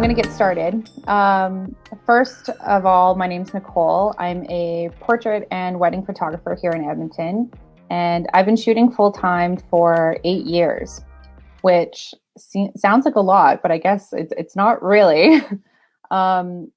I'm going to get started. First of all, my name's Nicole. I'm a portrait and wedding photographer here in Edmonton, and I've been shooting full time for 8 years, which sounds like a lot, but I guess it's not really. um,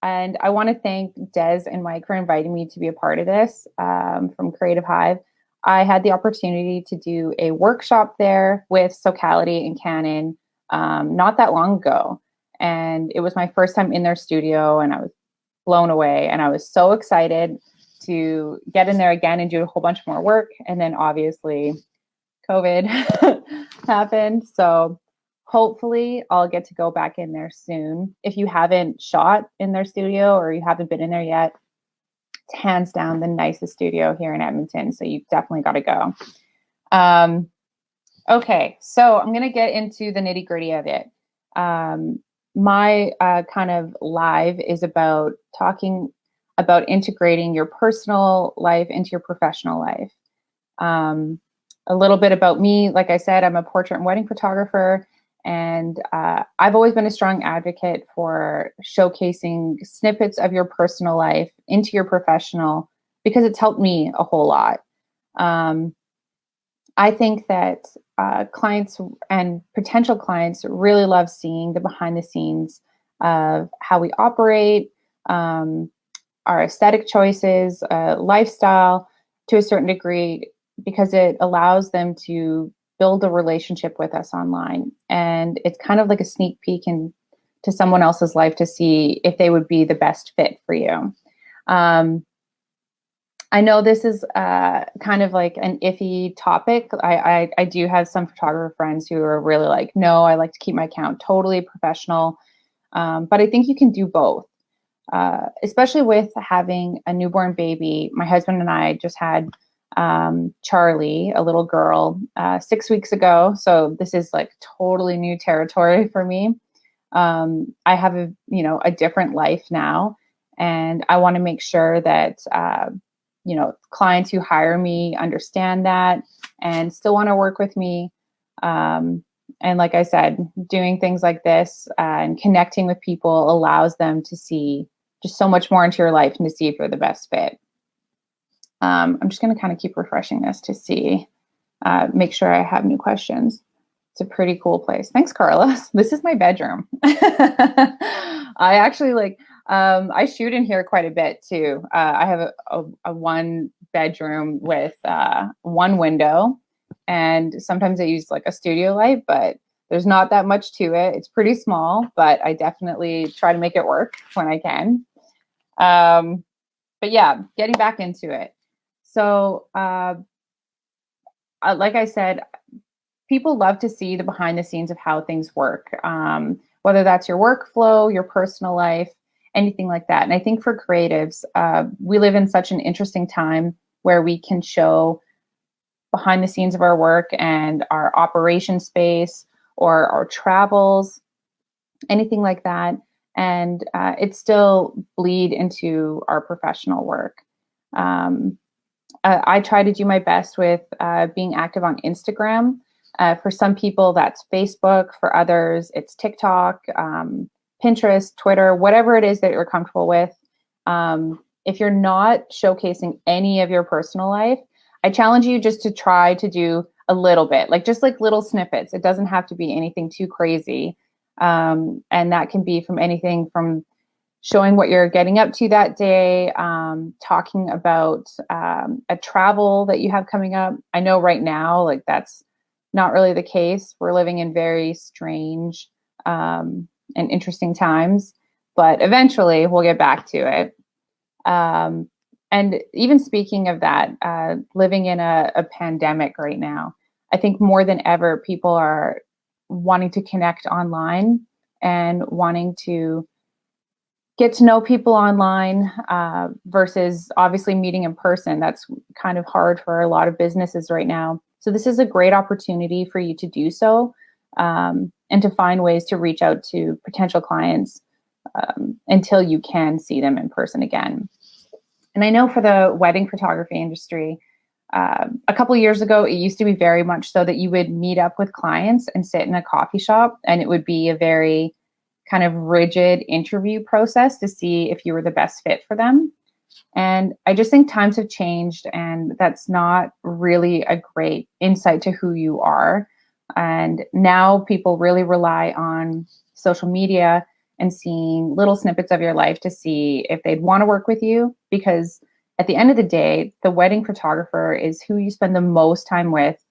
and I want to thank Des and Mike for inviting me to be a part of this from Creative Hive. I had the opportunity to do a workshop there with Socality and Canon not that long ago. And it was my first time in their studio, and I was blown away. And I was so excited to get in there again and do a whole bunch more work. And then obviously COVID happened. So hopefully I'll get to go back in there soon. If you haven't shot in their studio or you haven't been in there yet, it's hands down the nicest studio here in Edmonton. So you've definitely got to go. Okay, so I'm going to get into the nitty gritty of it. My kind of live is about talking about integrating your personal life into your professional life. A little bit about me. Like I said, I'm a portrait and wedding photographer, and I've always been a strong advocate for showcasing snippets of your personal life into your professional because it's helped me a whole lot. I think that clients and potential clients really love seeing the behind the scenes of how we operate, our aesthetic choices, lifestyle to a certain degree, because it allows them to build a relationship with us online. And it's kind of like a sneak peek into someone else's life to see if they would be the best fit for you. I know this is kind of like an iffy topic. I do have some photographer friends who are really like, no, I like to keep my account totally professional. But I think you can do both, especially with having a newborn baby. My husband and I just had Charlie, a little girl, 6 weeks ago. So this is like totally new territory for me. I have a different life now, and I want to make sure that clients who hire me understand that and still want to work with me. And like I said, doing things like this and connecting with people allows them to see just so much more into your life and to see if you're the best fit. I'm just going to kind of keep refreshing this to see, make sure I have new questions. It's a pretty cool place. Thanks, Carlos. This is my bedroom. I actually I shoot in here quite a bit too. I have a one bedroom with one window, and sometimes I use like a studio light, but there's not that much to it. It's pretty small, but I definitely try to make it work when I can. But yeah, getting back into it. So, like I said, people love to see the behind the scenes of how things work, whether that's your workflow, your personal life, anything like that. And I think for creatives, we live in such an interesting time where we can show behind the scenes of our work and our operation space or our travels, anything like that. And it still bleed into our professional work. I try to do my best with being active on Instagram. For some people, that's Facebook. For others, it's TikTok, Pinterest, Twitter, whatever it is that you're comfortable with. If you're not showcasing any of your personal life, I challenge you just to try to do a little bit, just little snippets. It doesn't have to be anything too crazy. And that can be from anything from showing what you're getting up to that day, talking about a travel that you have coming up. I know right now, that's not really the case. We're living in very strange and interesting times, but eventually we'll get back to it. And even speaking of that, living in a pandemic right now, I think more than ever, people are wanting to connect online and wanting to get to know people online versus obviously meeting in person. That's kind of hard for a lot of businesses right now. So this is a great opportunity for you to do so and to find ways to reach out to potential clients until you can see them in person again. And I know for the wedding photography industry, a couple of years ago, it used to be very much so that you would meet up with clients and sit in a coffee shop, and it would be a very kind of rigid interview process to see if you were the best fit for them. And I just think times have changed, and that's not really a great insight to who you are. And now people really rely on social media and seeing little snippets of your life to see if they'd want to work with you. Because at the end of the day, the wedding photographer is who you spend the most time with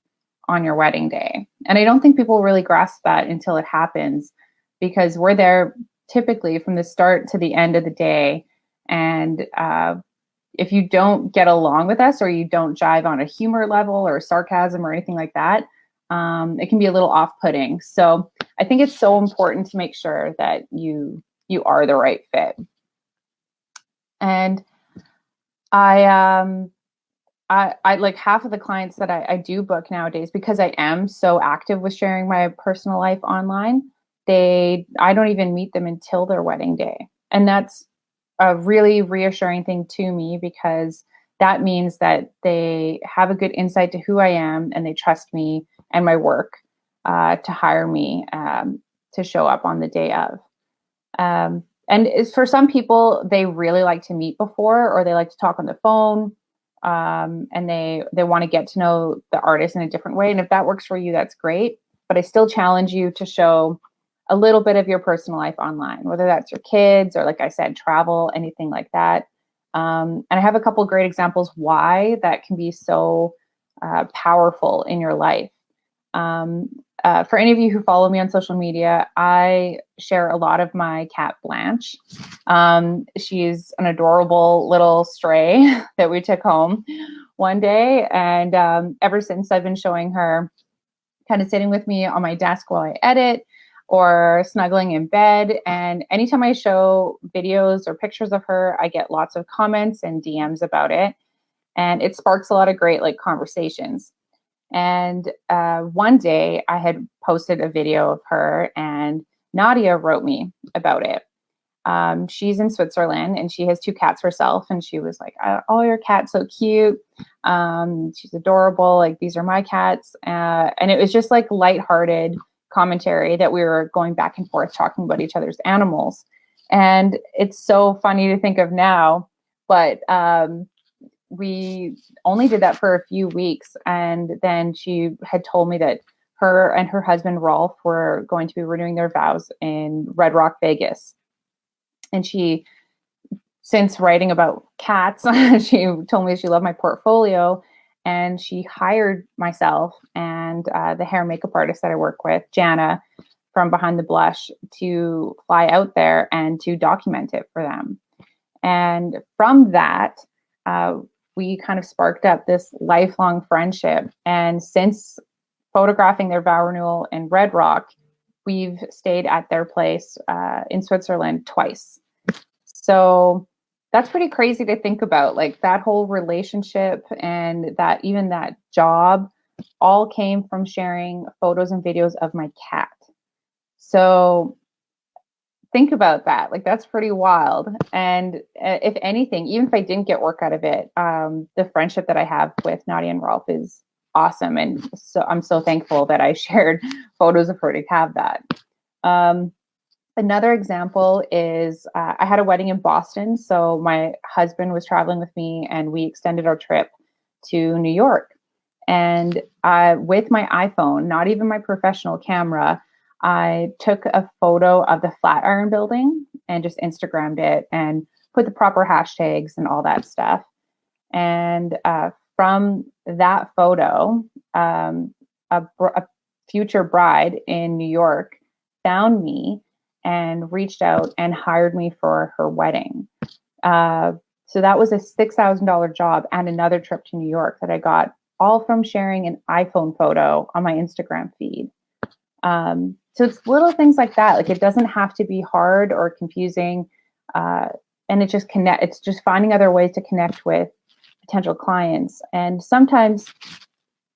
on your wedding day. And I don't think people really grasp that until it happens, because we're there typically from the start to the end of the day. And if you don't get along with us, or you don't jive on a humor level or sarcasm or anything like that, it can be a little off-putting. So I think it's so important to make sure that you are the right fit. And I like half of the clients that I do book nowadays, because I am so active with sharing my personal life online, I don't even meet them until their wedding day. And that's a really reassuring thing to me, because that means that they have a good insight to who I am, and they trust me and my work to hire me to show up on the day of. And for some people, they really like to meet before, or they like to talk on the phone, and they want to get to know the artist in a different way. And if that works for you, that's great. But I still challenge you to show a little bit of your personal life online, whether that's your kids or, like I said, travel, anything like that. And I have a couple of great examples why that can be so powerful in your life. For any of you who follow me on social media, I share a lot of my cat Blanche. She's an adorable little stray that we took home one day. And ever since, I've been showing her, kind of sitting with me on my desk while I edit, or snuggling in bed. And anytime I show videos or pictures of her, I get lots of comments and DMs about it. And it sparks a lot of great conversations. And one day I had posted a video of her, and Nadia wrote me about it. She's in Switzerland, and she has 2 cats herself. And she was like, "Oh, your cat's so cute. She's adorable. Like, these are my cats." And it was just lighthearted commentary that we were going back and forth talking about each other's animals. And it's so funny to think of now, but we only did that for a few weeks. And then she had told me that her and her husband, Rolf, were going to be renewing their vows in Red Rock, Vegas. And she, since writing about cats, she told me she loved my portfolio, and she hired myself and the hair and makeup artist that I work with, Jana, from Behind the Blush, to fly out there and to document it for them. And from that, we kind of sparked up this lifelong friendship. And since photographing their vow renewal in Red Rock, we've stayed at their place in Switzerland twice. So that's pretty crazy to think about. That whole relationship and that job all came from sharing photos and videos of my cat. So think about that. That's pretty wild. And if anything, even if I didn't get work out of it, the friendship that I have with Nadia and Rolf is awesome. And so I'm so thankful that I shared photos of her to have that. Another example is I had a wedding in Boston. So my husband was traveling with me, and we extended our trip to New York. And with my iPhone, not even my professional camera, I took a photo of the Flatiron building and just Instagrammed it and put the proper hashtags and all that stuff. And from that photo, a future bride in New York found me and reached out and hired me for her wedding. So that was a $6,000 job and another trip to New York that I got, all from sharing an iPhone photo on my Instagram feed. So it's little things like that. It doesn't have to be hard or confusing. And it's just finding other ways to connect with potential clients. And sometimes,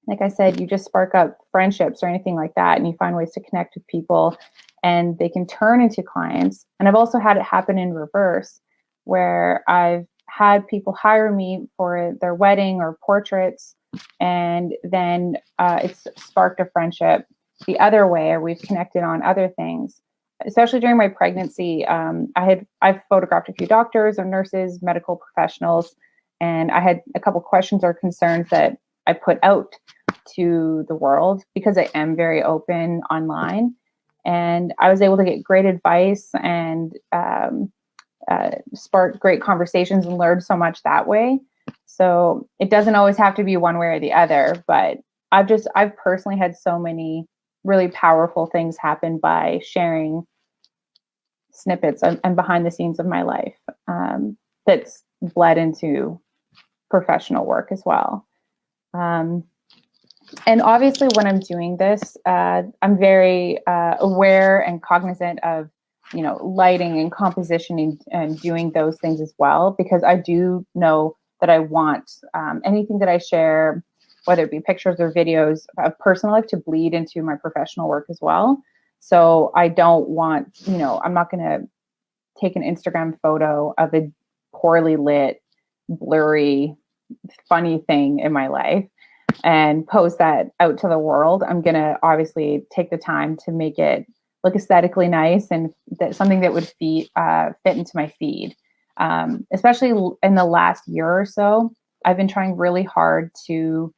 like I said, you just spark up friendships or anything like that, and you find ways to connect with people, and they can turn into clients. And I've also had it happen in reverse, where I've had people hire me for their wedding or portraits, and then it's sparked a friendship the other way, or we've connected on other things. especially during my pregnancy, I've photographed a few doctors or nurses, medical professionals, and I had a couple questions or concerns that I put out to the world because I am very open online. And I was able to get great advice and spark great conversations and learn so much that way. So it doesn't always have to be one way or the other, but I've personally had so many really powerful things happen by sharing snippets and behind the scenes of my life, that's bled into professional work as well. And obviously when I'm doing this, I'm very aware and cognizant of, lighting and composition and doing those things as well, because I do know that I want anything that I share, whether it be pictures or videos of personal life, to bleed into my professional work as well. So I don't want, I'm not going to take an Instagram photo of a poorly lit, blurry, funny thing in my life and post that out to the world. I'm going to obviously take the time to make it look aesthetically nice and something that would fit into my feed. Especially in the last year or so, I've been trying really hard to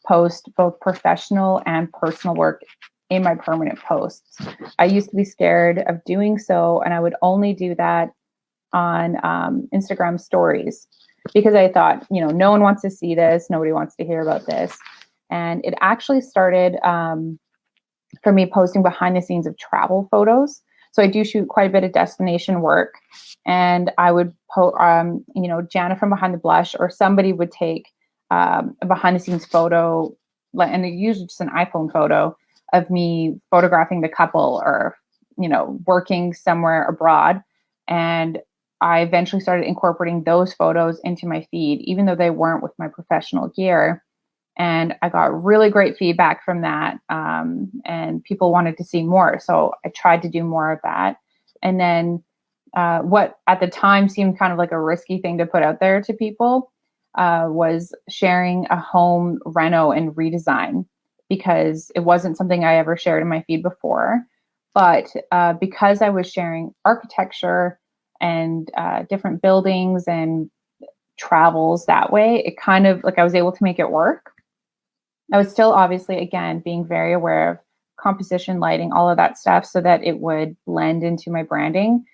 post both professional and personal work in my permanent posts. I used to be scared of doing so, and I would only do that on Instagram stories because I thought, no one wants to see this. Nobody wants to hear about this. And it actually started for me posting behind the scenes of travel photos. So I do shoot quite a bit of destination work, and I would post, Jana from Behind the Blush, or somebody would take a behind the scenes photo, and usually just an iPhone photo of me photographing the couple or, working somewhere abroad. And I eventually started incorporating those photos into my feed, even though they weren't with my professional gear. And I got really great feedback from that. And people wanted to see more. So I tried to do more of that. And then what at the time seemed kind of like a risky thing to put out there to people was sharing a home reno and redesign, because it wasn't something I ever shared in my feed before. But because I was sharing architecture and different buildings and travels that way, it kind of like I was able to make it work. I was still obviously, again, being very aware of composition, lighting, all of that stuff so that it would blend into my branding.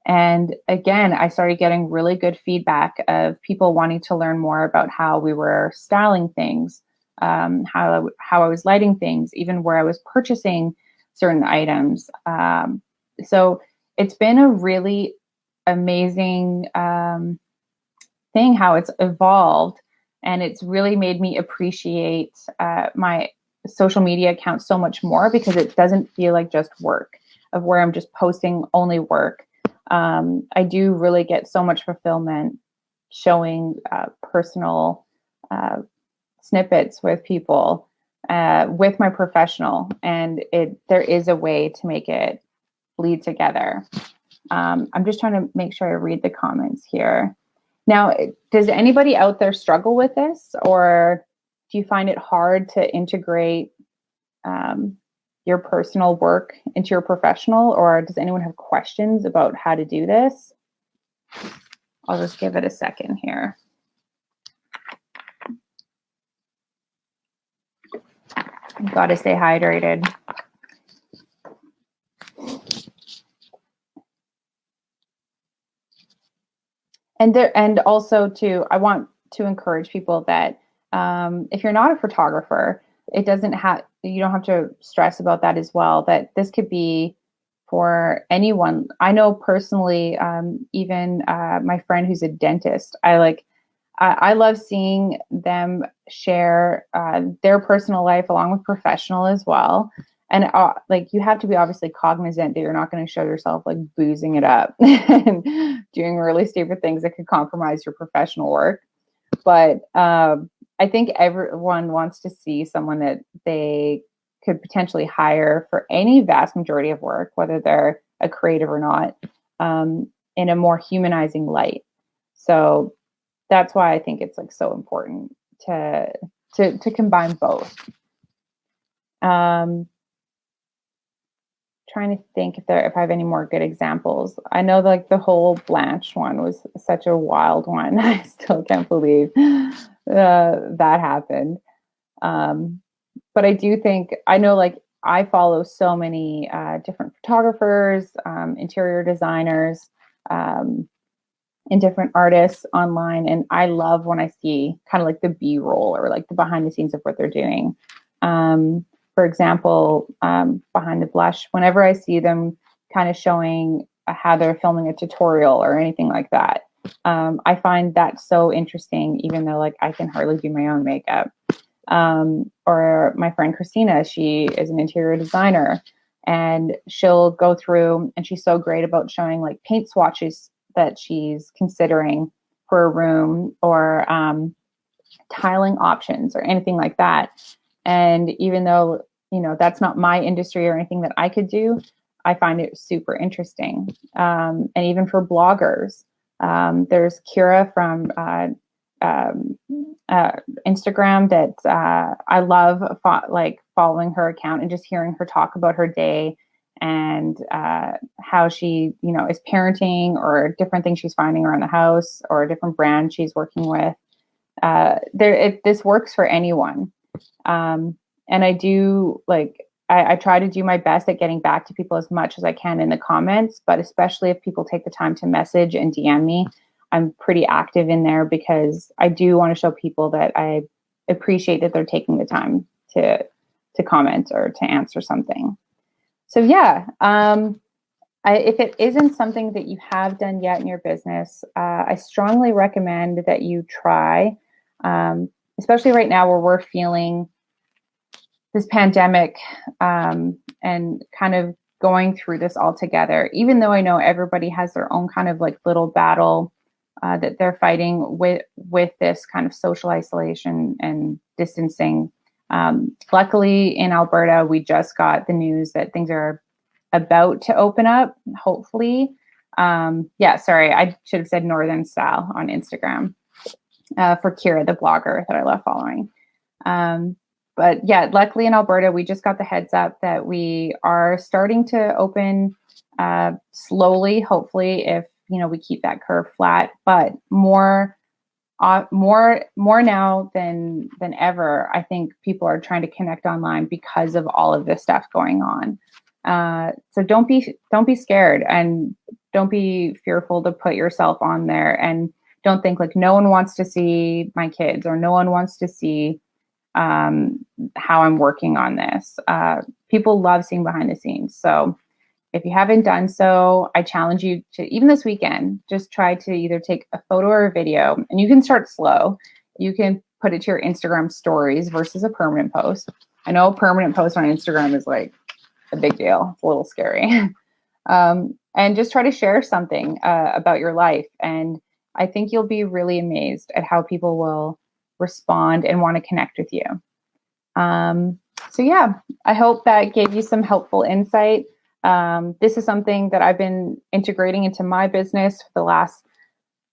And again, I started getting really good feedback of people wanting to learn more about how we were styling things, how I was lighting things, even where I was purchasing certain items. So it's been a really amazing thing how it's evolved. And it's really made me appreciate my social media account so much more, because it doesn't feel like just work, of where I'm just posting only work. I do really get so much fulfillment showing personal snippets with people with my professional, and there is a way to make it bleed together. I'm just trying to make sure I read the comments here. Now, does anybody out there struggle with this, or do you find it hard to integrate your personal work into your professional, or does anyone have questions about how to do this? I'll just give it a second here. I've got to stay hydrated. And also too, I want to encourage people that if you're not a photographer, you don't have to stress about that as well, that this could be for anyone. I know personally, even my friend who's a dentist, I love seeing them share their personal life along with professional as well. And you have to be obviously cognizant that you're not going to show yourself like boozing it up and doing really stupid things that could compromise your professional work. But I think everyone wants to see someone that they could potentially hire for any vast majority of work, whether they're a creative or not, in a more humanizing light. So that's why I think it's like so important to combine both. Trying trying to think if I have any more good examples. I know like the whole Blanche one was such a wild one. I still can't believe that happened. Um, but I do think I know like I follow so many different photographers, interior designers, um, and different artists online, and I love when I see kind of like the B-roll or like the behind the scenes of what they're doing. For example, behind the blush, whenever I see them kind of showing how they're filming a tutorial or anything like that, I find that so interesting, even though like I can hardly do my own makeup. Or my friend Christina, she is an interior designer, and she'll go through, and she's so great about showing like paint swatches that she's considering for a room, or tiling options or anything like that. And even though, that's not my industry or anything that I could do, I find it super interesting. And even for bloggers, there's Kira from Instagram that I love following her account and just hearing her talk about her day and how she, is parenting or different things she's finding around the house or a different brand she's working with. This works for anyone. And I do I try to do my best at getting back to people as much as I can in the comments, but especially if people take the time to message and DM me, I'm pretty active in there because I do want to show people that I appreciate that they're taking the time to comment or to answer something. So yeah, if it isn't something that you have done yet in your business, I strongly recommend that you try, especially right now where we're feeling this pandemic and kind of going through this all together. Even though I know everybody has their own kind of like little battle that they're fighting with this kind of social isolation and distancing. Luckily in Alberta, we just got the news that things are about to open up, hopefully. Sorry, I should have said Northern Style on Instagram for Kira, the blogger that I love following. But yeah, luckily in Alberta, we just got the heads up that we are starting to open slowly, hopefully, if we keep that curve flat, but more now than ever. I think people are trying to connect online because of all of this stuff going on. So don't be scared, and don't be fearful to put yourself on there, and don't think like no one wants to see my kids or no one wants to see how I'm working on this. People love seeing behind the scenes. So if you haven't done so, I challenge you to, even this weekend, just try to either take a photo or a video, and you can start slow. You can put it to your Instagram stories versus a permanent post. I know a permanent post on Instagram is like a big deal. It's a little scary. And just try to share something about your life. And I think you'll be really amazed at how people will respond and want to connect with you. So yeah, I hope that gave you some helpful insight. This is something that I've been integrating into my business for the last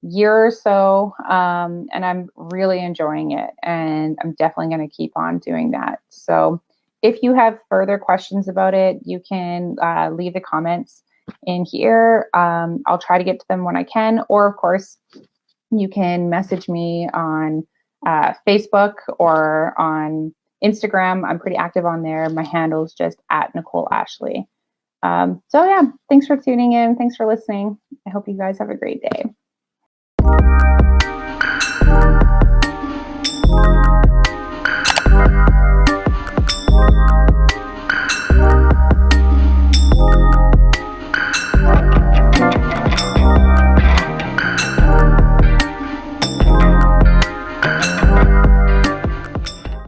year or so, and I'm really enjoying it, and I'm definitely going to keep on doing that. So if you have further questions about it, you can leave the comments in here. I'll try to get to them when I can, or of course, you can message me on Facebook or on Instagram. I'm pretty active on there. My handle is just @Nicole Ashley. So yeah, thanks for tuning in. Thanks for listening. I hope you guys have a great day.